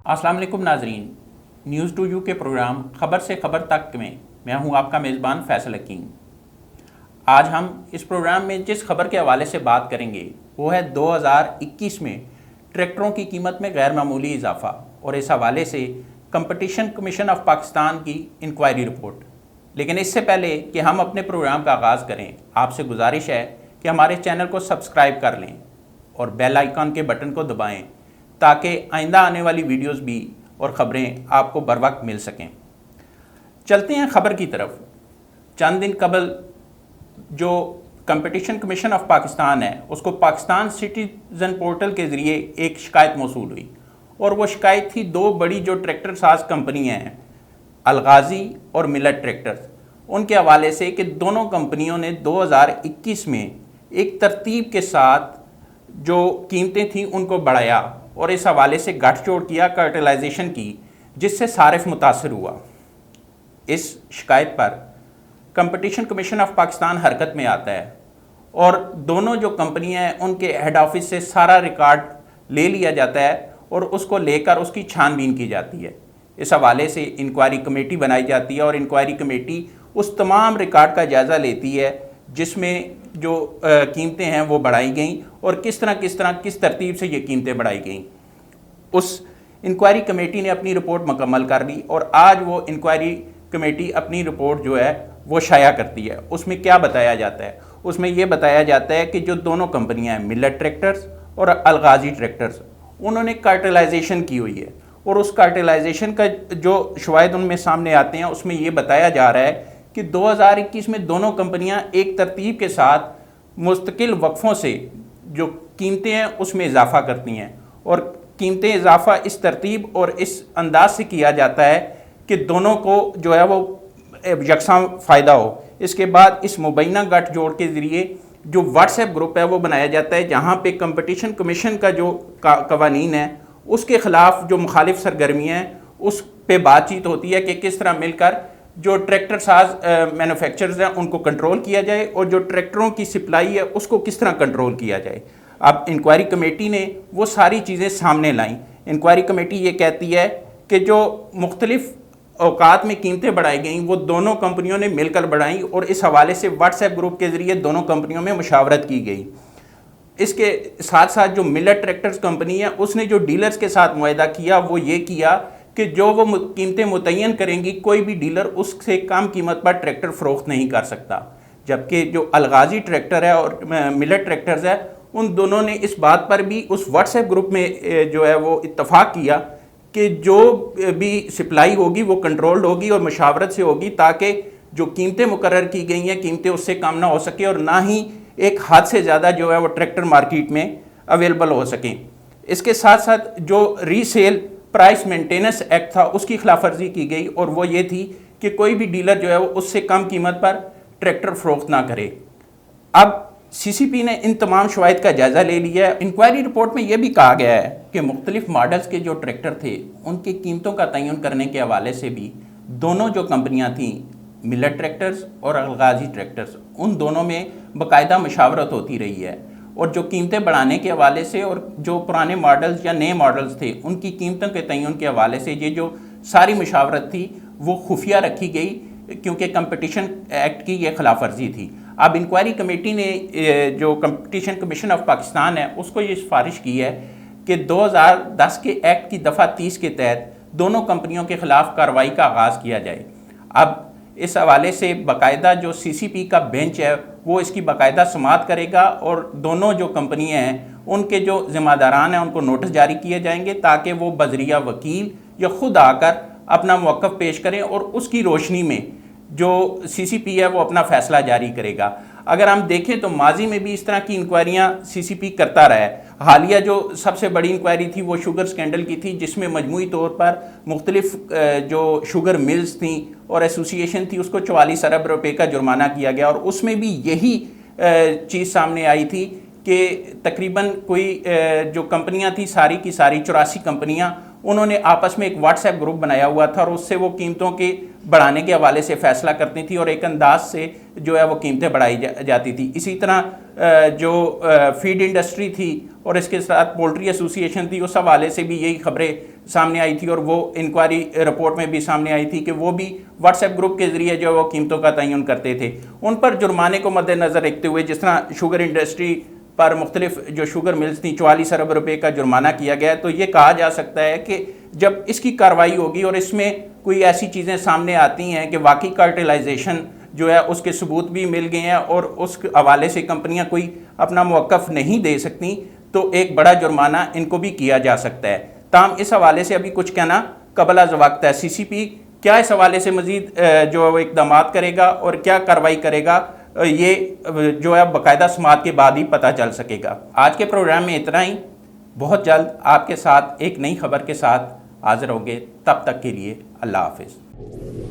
अस्सलाम वालेकुम नाजरीन, न्यूज़ टू यू के प्रोग्राम ख़बर से ख़बर तक में मैं हूं आपका मेज़बान फैसल हकीम। आज हम इस प्रोग्राम में जिस खबर के हवाले से बात करेंगे वो है 2021 में ट्रैक्टरों की कीमत में गैर मामूली इजाफा और इस हवाले से कंपटीशन कमीशन ऑफ पाकिस्तान की इंक्वायरी रिपोर्ट। लेकिन इससे पहले कि हम अपने प्रोग्राम का आगाज़ करें, आपसे गुजारिश है कि हमारे चैनल को सब्सक्राइब कर लें और बेल आइकन के बटन को दबाएं ताकि आइंदा आने वाली वीडियोस भी और ख़बरें आपको बर वक्त मिल सकें। चलते हैं ख़बर की तरफ। चंद दिन कबल जो कंपटीशन कमीशन ऑफ पाकिस्तान है उसको पाकिस्तान सिटीज़न पोर्टल के ज़रिए एक शिकायत मौसूल हुई और वो शिकायत थी दो बड़ी जो ट्रैक्टर साज कंपनियाँ हैं, अलगाज़ी और मिलट ट्रैक्टर्स, उनके हवाले से कि दोनों कंपनियों ने 2021 में एक तरतीब के साथ जो कीमतें थीं उनको बढ़ाया और इस हवाले से गठजोड़ किया, कार्टेलाइजेशन की, जिससे सारिफ मुतासर हुआ। इस शिकायत पर कंपटीशन कमीशन ऑफ पाकिस्तान हरकत में आता है और दोनों जो कंपनियां हैं उनके हेड ऑफिस से सारा रिकॉर्ड ले लिया जाता है और उसको लेकर उसकी छानबीन की जाती है। इस हवाले से इंक्वायरी कमेटी बनाई जाती है और इंक्वायरी कमेटी उस तमाम रिकॉर्ड का जायज़ा लेती है जिसमें जो कीमतें हैं वो बढ़ाई गई और किस तरतीब से ये कीमतें बढ़ाई गई। उस इंक्वायरी कमेटी ने अपनी रिपोर्ट मुकम्मल कर ली और आज वो इंक्वायरी कमेटी अपनी रिपोर्ट जो है वो शाया करती है। उसमें क्या बताया जाता है? उसमें ये बताया जाता है कि जो दोनों कंपनियां हैं, मिलट ट्रैक्टर्स और अलगाज़ी ट्रैक्टर्स, उन्होंने कार्टेलाइजेशन की हुई है और उस कार्टेलाइजेशन का जो शवाहिद उनमें सामने आते हैं उसमें ये बताया जा रहा है कि 2021 में दोनों कंपनियां एक तरतीब के साथ मुस्तकिल वक्फों से जो कीमतें हैं उसमें इजाफा करती हैं और कीमतें इजाफा इस तरतीब और इस अंदाज से किया जाता है कि दोनों को जो है वो यकसा फ़ायदा हो। इसके बाद इस मुबैना गठजोड़ के ज़रिए जो व्हाट्सएप ग्रुप है वो बनाया जाता है जहाँ पे कंपटीशन कमीशन का जो कवानीन है उसके ख़िलाफ़ जो मुखालिफ सरगर्मियाँ हैं उस पे बातचीत होती है कि किस तरह मिलकर जो ट्रैक्टर साज मैन्युफैक्चरर्स हैं उनको कंट्रोल किया जाए और जो ट्रैक्टरों की सप्लाई है उसको किस तरह कंट्रोल किया जाए। अब इंक्वायरी कमेटी ने वो सारी चीज़ें सामने लाई। इंक्वायरी कमेटी ये कहती है कि जो मुख्तलिफ औकात में कीमतें बढ़ाई गई वो दोनों कंपनियों ने मिलकर बढ़ाई और इस हवाले से व्हाट्सएप ग्रुप के ज़रिए दोनों कंपनियों में मुशावरत की गई। इसके साथ साथ जो मिलट ट्रैक्टर्स कंपनी है उसने जो डीलर्स के साथ मुआहदा किया वो ये किया कि जो वो कीमतें मुतय्यन करेंगी कोई भी डीलर उससे कम कीमत पर ट्रैक्टर फ़रोख्त नहीं कर सकता। जबकि जो अलगाज़ी ट्रैक्टर है और मिलट ट्रैक्टर्स है उन दोनों ने इस बात पर भी उस व्हाट्सएप ग्रुप में जो है वो इत्तफाक किया कि जो भी सप्लाई होगी वो कंट्रोल्ड होगी और मुशावरत से होगी ताकि जो कीमतें मुकर्रर की गई हैं कीमतें उससे कम ना हो सके और ना ही एक हद से ज़्यादा जो है वो ट्रैक्टर मार्केट में अवेलेबल हो सकें। इसके साथ साथ जो रीसेल प्राइस मेंटेनेंस एक्ट था उसकी खिलाफवर्जी की गई और वो ये थी कि कोई भी डीलर जो है वो उससे कम कीमत पर ट्रैक्टर फ़रोख्त ना करे। अब सीसीपी ने इन तमाम शवाहिद का जायज़ा ले लिया है। इंक्वायरी रिपोर्ट में यह भी कहा गया है कि मुख्तलिफ मॉडल्स के जो ट्रैक्टर थे उनकी कीमतों का तयन करने के हवाले से भी दोनों जो कंपनियां थीं, मिलट ट्रैक्टर्स और अलगाज़ी ट्रैक्टर्स, उन दोनों में बाकायदा मुशावरत होती रही है और जो कीमतें बढ़ाने के हवाले से और जो पुराने मॉडल्स या नए मॉडल्स थे उनकी कीमतों के तयन के हवाले से ये जो सारी मुशावरत थी वो खुफिया रखी गई क्योंकि कंपटीशन एक्ट की ये खिलाफ वर्जी थी। अब इंक्वायरी कमेटी ने जो कंपटीशन कमीशन ऑफ पाकिस्तान है उसको ये सिफारिश की है कि 2010 के एक्ट की दफ़ा 30 के तहत दोनों कंपनियों के ख़िलाफ़ कार्रवाई का आगाज़ किया जाए। अब इस हवाले से बाकायदा जो सीसीपी का बेंच है वो इसकी बाकायदा समाअत करेगा और दोनों जो कंपनियां हैं उनके जो ज़िम्मेदारान हैं उनको नोटिस जारी किए जाएंगे ताकि वो बजरिया वकील या ख़ुद आकर अपना मौक़िफ़ पेश करें और उसकी रोशनी में जो सीसीपी है वो अपना फ़ैसला जारी करेगा। अगर हम देखें तो माजी में भी इस तरह की इंक्वायरियाँ सीसीपी करता रहा है। हालिया जो सबसे बड़ी इंक्वायरी थी वो शुगर स्कैंडल की थी जिसमें मजमूई तौर पर मुख्तलिफ जो शुगर मिल्स थी और एसोसिएशन थी उसको 44 अरब रुपये का जुर्माना किया गया और उसमें भी यही चीज़ सामने आई थी कि तकरीबन कोई जो कंपनियां थी सारी की सारी 84 कंपनियां उन्होंने आपस में एक व्हाट्सएप ग्रुप बनाया हुआ था और उससे वो कीमतों के बढ़ाने के हवाले से फ़ैसला करती थी और एक अंदाज से जो है वो कीमतें बढ़ाई जाती थी। इसी तरह जो फीड इंडस्ट्री थी और इसके साथ पोल्ट्री एसोसिएशन थी उस हवाले से भी यही खबरें सामने आई थी और वो इंक्वायरी रिपोर्ट में भी सामने आई थी कि वो भी व्हाट्सएप ग्रुप के ज़रिए जो वो कीमतों का तयन करते थे। उन पर जुर्माने को मद्देनज़र रखते हुए जिस तरह शुगर इंडस्ट्री पर मुख्तलिफ जो शुगर मिल्स थी 44 अरब रुपए का जुर्माना किया गया, तो ये कहा जा सकता है कि जब इसकी कार्रवाई होगी और इसमें कोई ऐसी चीज़ें सामने आती हैं कि वाकई कार्टेलाइजेशन जो है उसके सबूत भी मिल गए हैं और उस हवाले से कंपनियां कोई अपना मौक़िफ़ नहीं दे सकती, तो एक बड़ा जुर्माना इनको भी किया जा सकता है। ताहम इस हवाले से अभी कुछ कहना कबल अज़ वक्त है। CCP क्या इस हवाले से मज़ीद जो इक़दाम करेगा और क्या कार्रवाई करेगा, ये जो है बाकायदा समाअत के बाद ही पता चल सकेगा। आज के प्रोग्राम में इतना ही। बहुत जल्द आपके साथ एक नई खबर के साथ हाज़िर होंगे। तब तक के लिए अल्लाह हाफ़िज़।